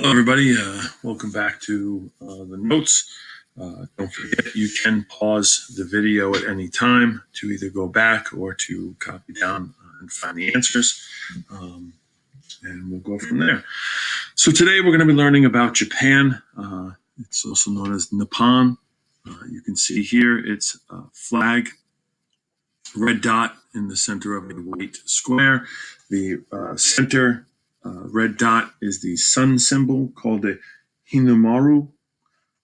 Hello, everybody. Welcome back to the notes. Don't forget, you can pause the video at any time to either go back or to copy down and find the answers. And we'll go from there. So today we're going to be learning about Japan. It's also known as Nippon. You can see here it's a flag, red dot in the center of a white square. The center red dot is the sun symbol called the Hinamaru.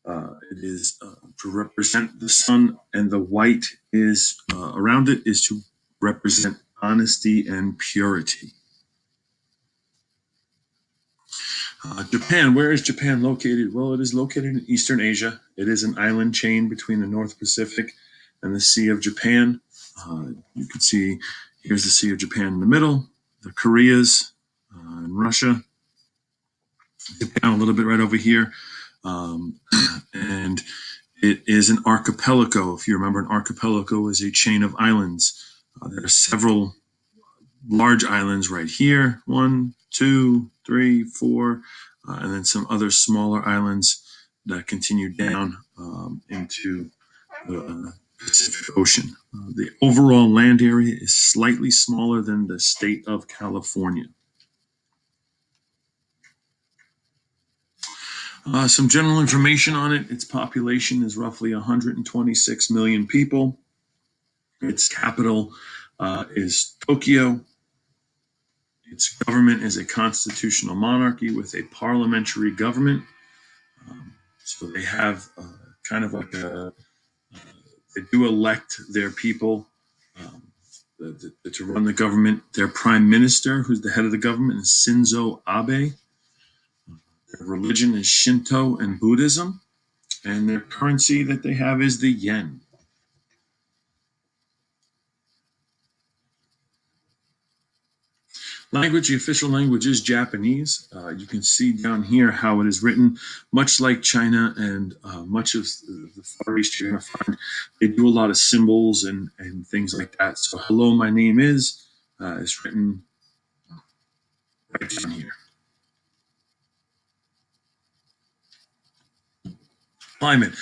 It is to represent the sun, and the white is around it is to represent honesty and purity. Japan, where is Japan located? Well, it is located in Eastern Asia. It is an island chain between the North Pacific and the Sea of Japan. You can see here's the Sea of Japan in the middle, the Koreas and Russia. Get down a little bit right over here. And it is an archipelago. If you remember, an archipelago is a chain of islands. There are several large islands right here. 1, 2, 3, 4, and then some other smaller islands that continue down into the Pacific Ocean. The overall land area is slightly smaller than the state of California. Some general information on it. Its population is roughly 126 million people. Its capital is Tokyo. Its government is a constitutional monarchy with a parliamentary government. So they have kind of like they do elect their people to run the government. Their prime minister, who's the head of the government, is Shinzo Abe. Their religion is Shinto and Buddhism. And their currency that they have is the yen. Language, the official language is Japanese. You can see down here how it is written, much like China and much of the Far East. You're going to find they do a lot of symbols and things like that. So, hello, my name is written right down here. Climate.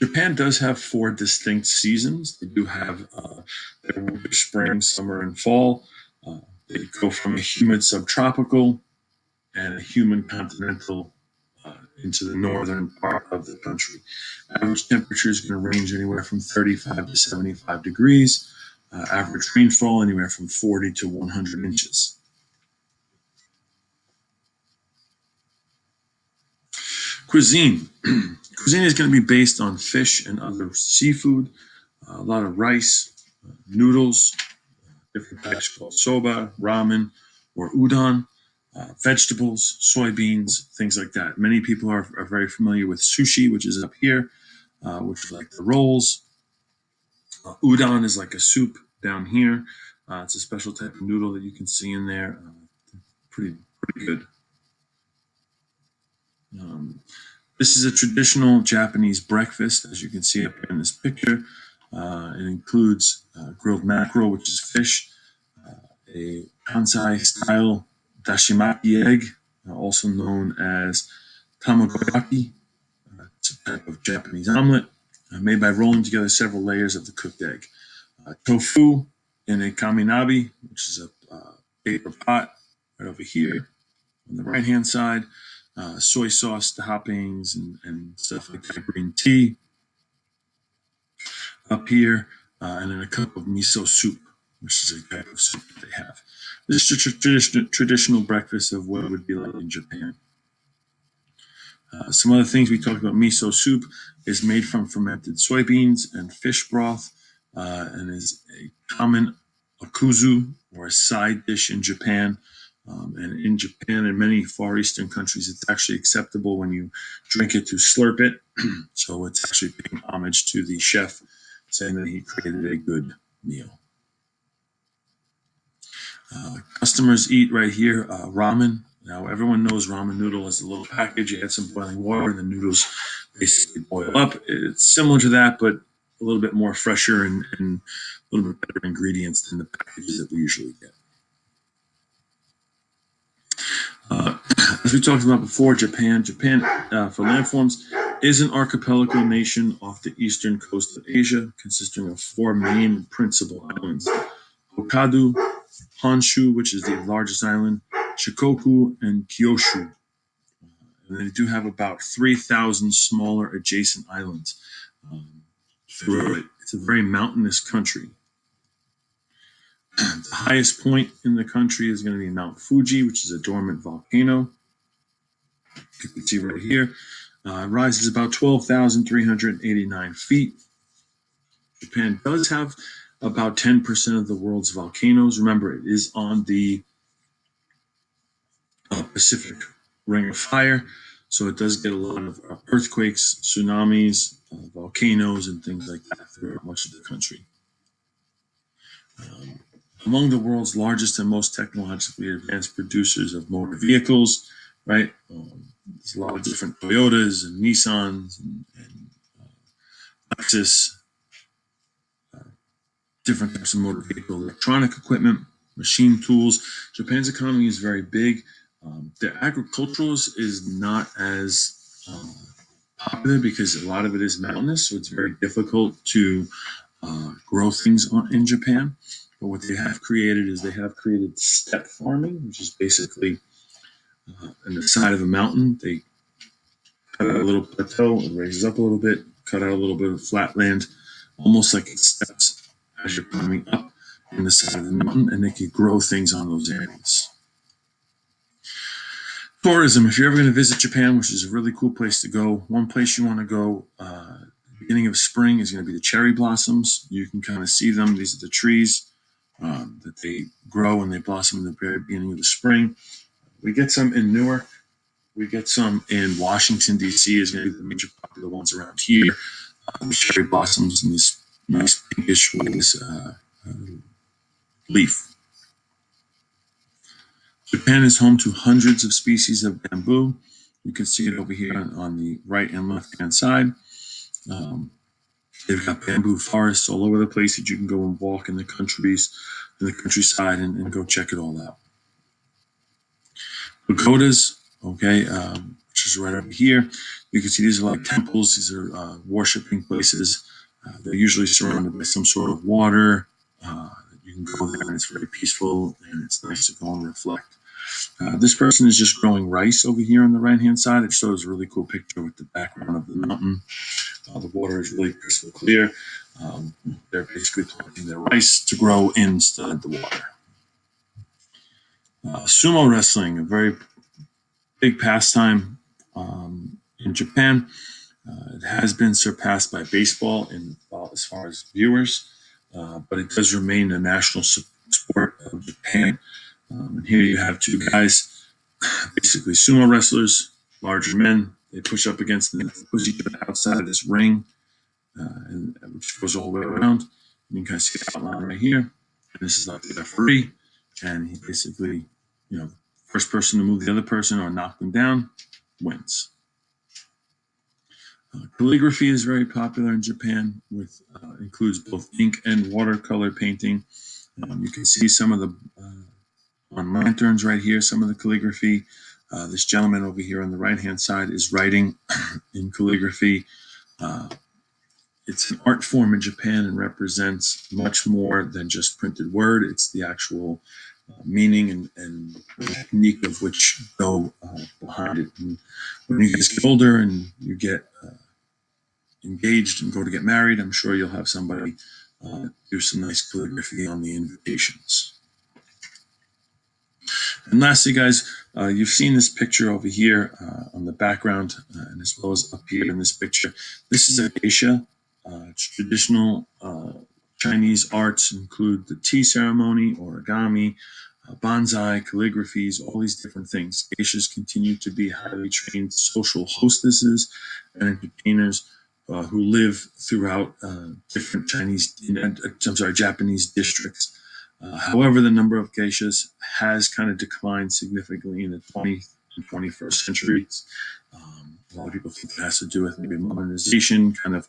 Japan does have 4 distinct seasons. They do have their winter, spring, summer, and fall. They go from a humid subtropical and a humid continental into the northern part of the country. Average temperature is going to range anywhere from 35 to 75 degrees. Average rainfall anywhere from 40 to 100 inches. Cuisine. Cuisine is going to be based on fish and other seafood, a lot of rice, noodles, different types called soba, ramen, or udon, vegetables, soybeans, things like that. Many people are very familiar with sushi, which is up here, which is like the rolls. Udon is like a soup down here. It's a special type of noodle that you can see in there. Pretty good. This is a traditional Japanese breakfast, as you can see up in this picture. It includes grilled mackerel, which is fish, a Kansai-style dashimaki egg, also known as tamagoyaki. It's a type of Japanese omelet made by rolling together several layers of the cooked egg. Tofu in a kaminabi, which is a paper pot right over here on the right-hand side. Soy sauce toppings and stuff like that. Green tea up here, and then a cup of miso soup, which is a type of soup that they have. This is a traditional breakfast of what it would be like in Japan. Some other things we talked about. Miso soup is made from fermented soybeans and fish broth, and is a common akuzu or a side dish in Japan. And in Japan and many Far Eastern countries, it's actually acceptable when you drink it to slurp it. So it's actually paying homage to the chef, saying that he created a good meal. Customers eat right here ramen. Now, everyone knows ramen noodle is a little package. You add some boiling water, and the noodles basically boil up. It's similar to that, but a little bit more fresher and a little bit better ingredients than the packages that we usually get. As we talked about before, Japan for landforms is an archipelago nation off the eastern coast of Asia, consisting of 4 main principal islands: Hokkaido, Honshu, which is the largest island, Shikoku, and Kyushu. And they do have about 3,000 smaller adjacent islands throughout it. It's a very mountainous country. The highest point in the country is going to be Mount Fuji, which is a dormant volcano. You can see right here. It rises about 12,389 feet. Japan does have about 10% of the world's volcanoes. Remember, it is on the Pacific Ring of Fire, so it does get a lot of earthquakes, tsunamis, volcanoes, and things like that throughout much of the country. Among the world's largest and most technologically advanced producers of motor vehicles, right? There's a lot of different Toyotas and Nissans and Lexus, different types of motor vehicle electronic equipment, machine tools. Japan's economy is very big. Their agricultural is not as popular because a lot of it is mountainous, so it's very difficult to grow things in Japan. But what they have created is they have created step farming, which is basically on the side of a mountain. They cut out a little plateau, it raises up a little bit, cut out a little bit of flat land, almost like it steps as you're climbing up in the side of the mountain, and they can grow things on those areas. Tourism, if you're ever going to visit Japan, which is a really cool place to go, one place you want to go beginning of spring is going to be the cherry blossoms. You can kind of see them. These are the trees that they grow and they blossom in the very beginning of the spring. We get some in Newark. We get some in Washington, D.C. is going to be the major popular ones around here. The cherry blossoms and this nice pinkish leaf. Japan is home to hundreds of species of bamboo. You can see it over here on the right and left hand side. They've got bamboo forests all over the place that you can go and walk in the countryside and go check it all out. Pagodas, okay, which is right over here. You can see these are like temples. These are worshiping places. They're usually surrounded by some sort of water. You can go there and it's very peaceful and it's nice to go and reflect. This person is just growing rice over here on the right-hand side. It shows a really cool picture with the background of the mountain. The water is really crystal clear. They're basically planting their rice to grow inside the water. Sumo wrestling, a very big pastime in Japan. It has been surpassed by baseball as far as viewers, but it does remain a national sport of Japan. And here you have two guys, basically sumo wrestlers, larger men. They push up against push each other outside of this ring, which goes all the way around. You can kind of see the outline right here. And this is like the referee, and he basically, first person to move the other person or knock them down wins. Calligraphy is very popular in Japan, with includes both ink and watercolor painting. You can see some of the on lanterns right here, some of the calligraphy. This gentleman over here on the right-hand side is writing in calligraphy. It's an art form in Japan and represents much more than just printed word. It's the actual meaning and technique of which go behind it. And when you guys get older and you get engaged and go to get married, I'm sure you'll have somebody do some nice calligraphy on the invitations. And lastly, guys, you've seen this picture over here on the background, and as well as up here in this picture. This is a geisha. Traditional Chinese arts include the tea ceremony, origami, bonsai, calligraphies, all these different things. Geishas continue to be highly trained social hostesses and entertainers who live throughout different Japanese districts. However, the number of geishas has kind of declined significantly in the 20th and 21st centuries. A lot of people think it has to do with maybe modernization, kind of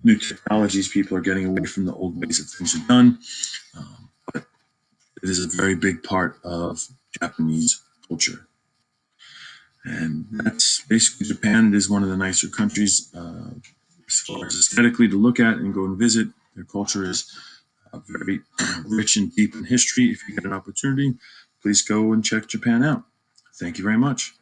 new technologies. People are getting away from the old ways that things are done. But it is a very big part of Japanese culture. And that's basically, Japan is one of the nicer countries as far as aesthetically to look at and go and visit. Their culture is very rich and deep in history. If you get an opportunity, please go and check Japan out. Thank you very much.